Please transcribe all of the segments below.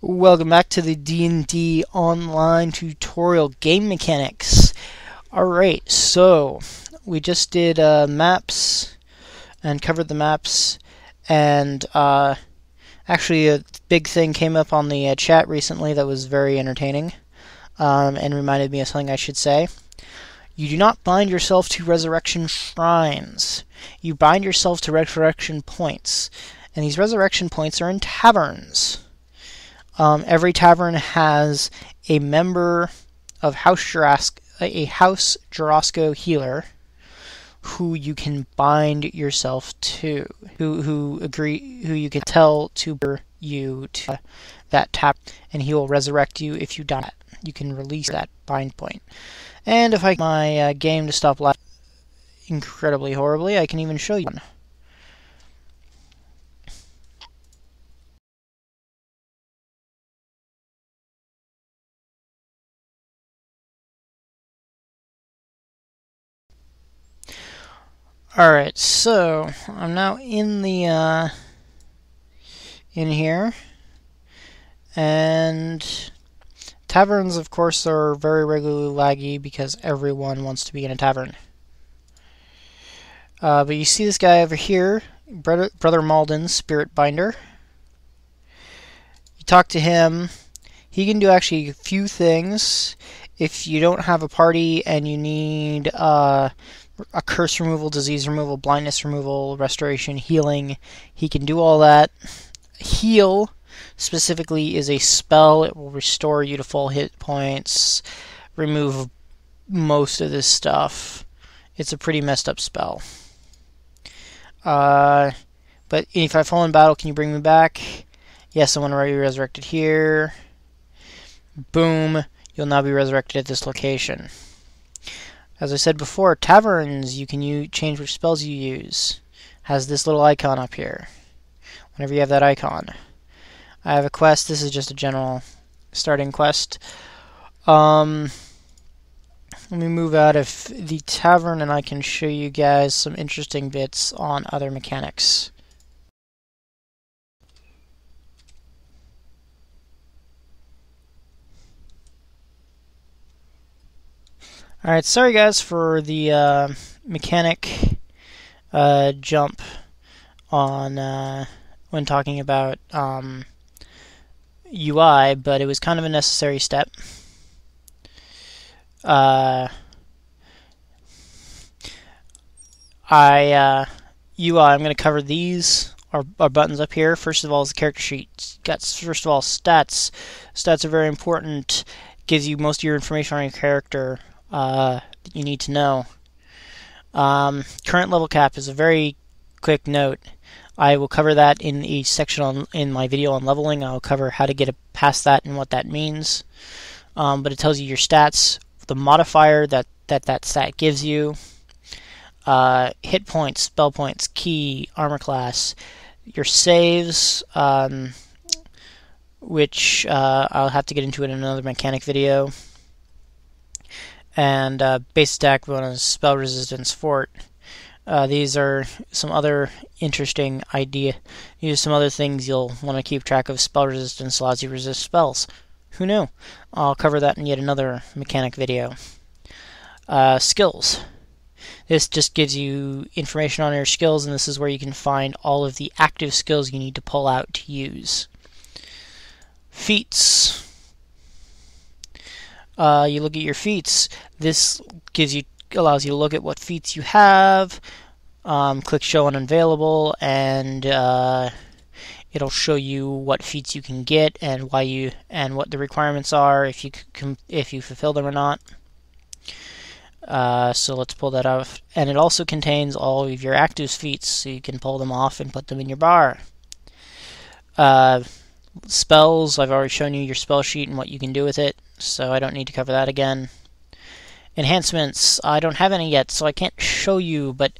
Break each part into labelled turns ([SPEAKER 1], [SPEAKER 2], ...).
[SPEAKER 1] Welcome back to the D&D online tutorial game mechanics. Alright, so we just did maps and covered the maps, and actually a big thing came up on the chat recently that was very entertaining and reminded me of something I should say. You do not bind yourself to resurrection shrines. You bind yourself to resurrection points, and these resurrection points are in taverns. Every tavern has a member of House Jarosco healer who you can bind yourself to, who you can tell to bring you to that tavern, and he will resurrect you if you die. You can release that bind point. And if I get my game to stop laughing incredibly horribly, I can even show you one. Alright, so I'm now in the in here, and taverns, of course, are very regularly laggy because everyone wants to be in a tavern. But you see this guy over here, Brother Malden's Spirit Binder. You talk to him. He can do actually a few things. If you don't have a party and you need a curse removal, disease removal, blindness removal, restoration, healing, he can do all that. Heal specifically is a spell. It will restore you to full hit points, remove most of this stuff. It's a pretty messed up spell. But if I fall in battle, can you bring me back? Yes, I want to be resurrected here. Boom. You'll now be resurrected at this location. As I said before, taverns, you can change which spells you use. Has this little icon up here. Whenever you have that icon. I have a quest. This is just a general starting quest. Let me move out of the tavern and I can show you guys some interesting bits on other mechanics. Alright, sorry guys for the mechanic jump on when talking about UI, but it was kind of a necessary step. UI, I'm going to cover these are buttons up here. First of all is the character sheet. First of all, stats. Stats are very important. Gives you most of your information on your character that you need to know. Current level cap is a very quick note. I will cover that in a section in my video on leveling. I'll cover how to get past that and what that means. But it tells you your stats, the modifier that stat gives you, hit points, spell points, key, armor class, your saves, which I'll have to get into in another mechanic video, and base attack bonus, spell resistance, fort. These are some other interesting idea. These are some other things you'll want to keep track of. Spell resistance allows you to resist spells. Who knew? I'll cover that in yet another mechanic video. Skills. This just gives you information on your skills, and this is where you can find all of the active skills you need to pull out to use. Feats. You look at your feats. This allows you to look at what feats you have. Click Show Unavailable, and it'll show you what feats you can get and what the requirements are, if you fulfill them or not. So let's pull that off, and it also contains all of your active feats, so you can pull them off and put them in your bar. Spells, I've already shown you your spell sheet and what you can do with it, so I don't need to cover that again. Enhancements, I don't have any yet, so I can't show you, but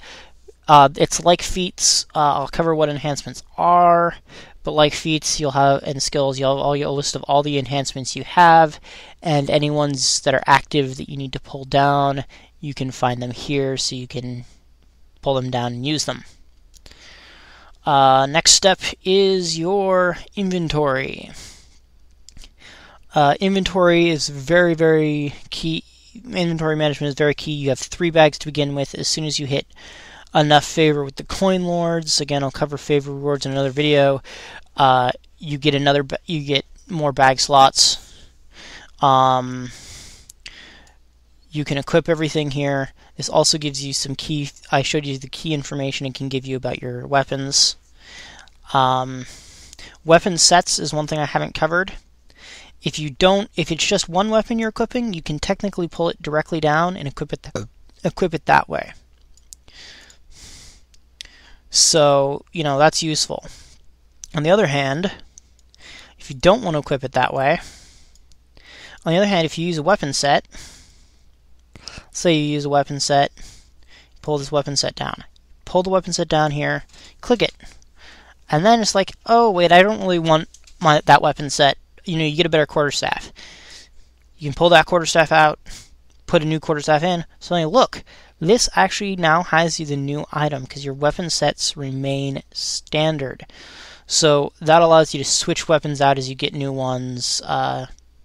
[SPEAKER 1] it's like feats. I'll cover what enhancements are, but like feats, you'll have, and skills, you'll have a list of all the enhancements you have, and any ones that are active that you need to pull down, you can find them here, so you can pull them down and use them. Next step is your inventory. Inventory is very key. Inventory management is very key. You have 3 bags to begin with. As soon as you hit enough favor with the coin lords, again, I'll cover favor rewards in another video. You get more bag slots. You can equip everything here. This also gives you some key. I showed you the key information it can give you about your weapons. Weapon sets is one thing I haven't covered. If it's just one weapon you're equipping, you can technically pull it directly down and equip it that way. So, that's useful. On the other hand, if you don't want to equip it that way, on the other hand, if you use a weapon set, say you use a weapon set, pull this weapon set down. Pull the weapon set down here, click it. And then it's like, oh wait, I don't really want that weapon set. You get a better quarterstaff. You can pull that quarterstaff out, put a new quarterstaff in. So look, this actually now has you the new item because your weapon sets remain standard. So that allows you to switch weapons out as you get new ones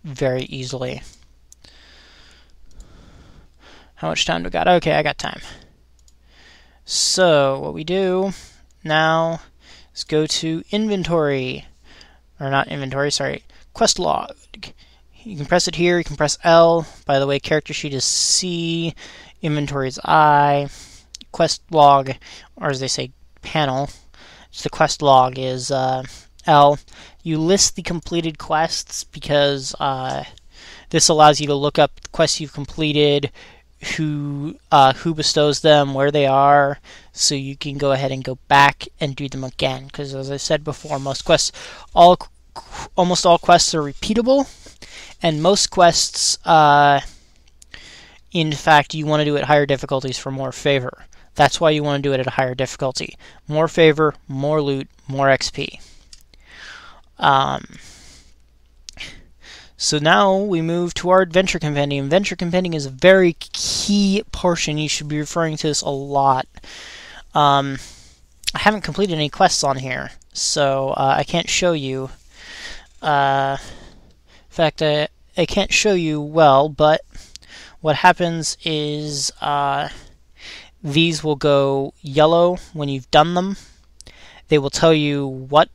[SPEAKER 1] very easily. How much time do I got? Okay, I got time. So what we do now is go to inventory, or not inventory, sorry, quest log. You can press it here, you can press L. By the way, character sheet is C, inventory is I, quest log, or as they say, panel. So the quest log is L. You list the completed quests because this allows you to look up the quests you've completed, who bestows them, where they are, so you can go ahead and go back and do them again. Because as I said before, almost all quests are repeatable, and most quests, in fact, you want to do at higher difficulties for more favor. That's why you want to do it at a higher difficulty. More favor, more loot, more XP. So now we move to our Adventure Compendium. Adventure Compendium is a very key portion. You should be referring to this a lot. I haven't completed any quests on here, so I can't show you. In fact, I can't show you well, but what happens is these will go yellow when you've done them. They will tell you what's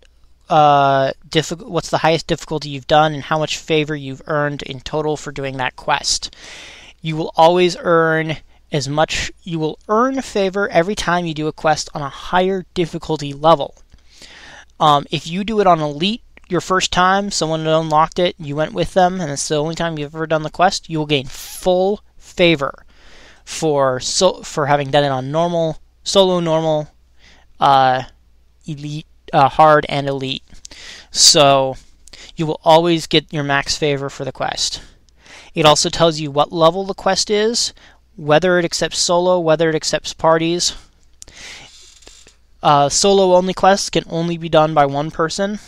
[SPEAKER 1] the highest difficulty you've done and how much favor you've earned in total for doing that quest. You will always earn you will earn favor every time you do a quest on a higher difficulty level. If you do it on Elite your first time, someone unlocked it, you went with them, and it's the only time you've ever done the quest, you will gain full favor for having done it on normal, solo, normal, Elite, hard, and Elite. So you will always get your max favor for the quest. It also tells you what level the quest is, whether it accepts solo, whether it accepts parties. Solo-only quests can only be done by one person.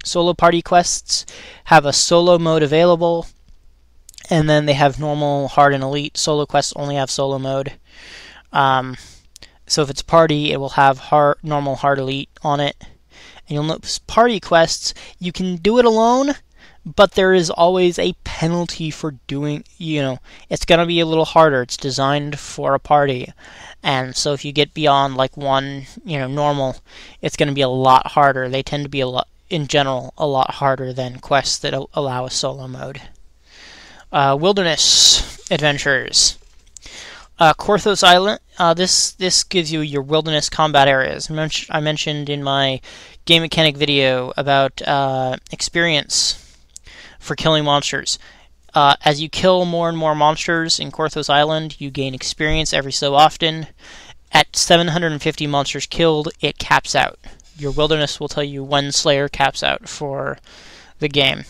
[SPEAKER 1] Solo party quests have a solo mode available, and then they have normal, hard, and Elite. Solo quests only have solo mode. So if it's party, it will have normal, hard, Elite on it. And you'll notice party quests, you can do it alone, but there is always a penalty for doing, it's going to be a little harder. It's designed for a party. And so if you get beyond like one, normal, it's going to be a lot harder. They tend to be in general, a lot harder than quests that allow a solo mode. Wilderness adventures. Korthos Island, this gives you your wilderness combat areas. I mentioned in my game mechanic video about experience for killing monsters. As you kill more and more monsters in Korthos Island, you gain experience every so often. At 750 monsters killed, it caps out. Your wilderness will tell you when Slayer caps out for the game.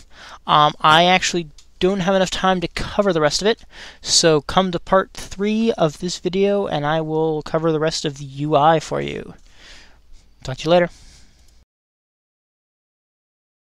[SPEAKER 1] I actually don't have enough time to cover the rest of it, so come to part 3 of this video and I will cover the rest of the UI for you. Talk to you later.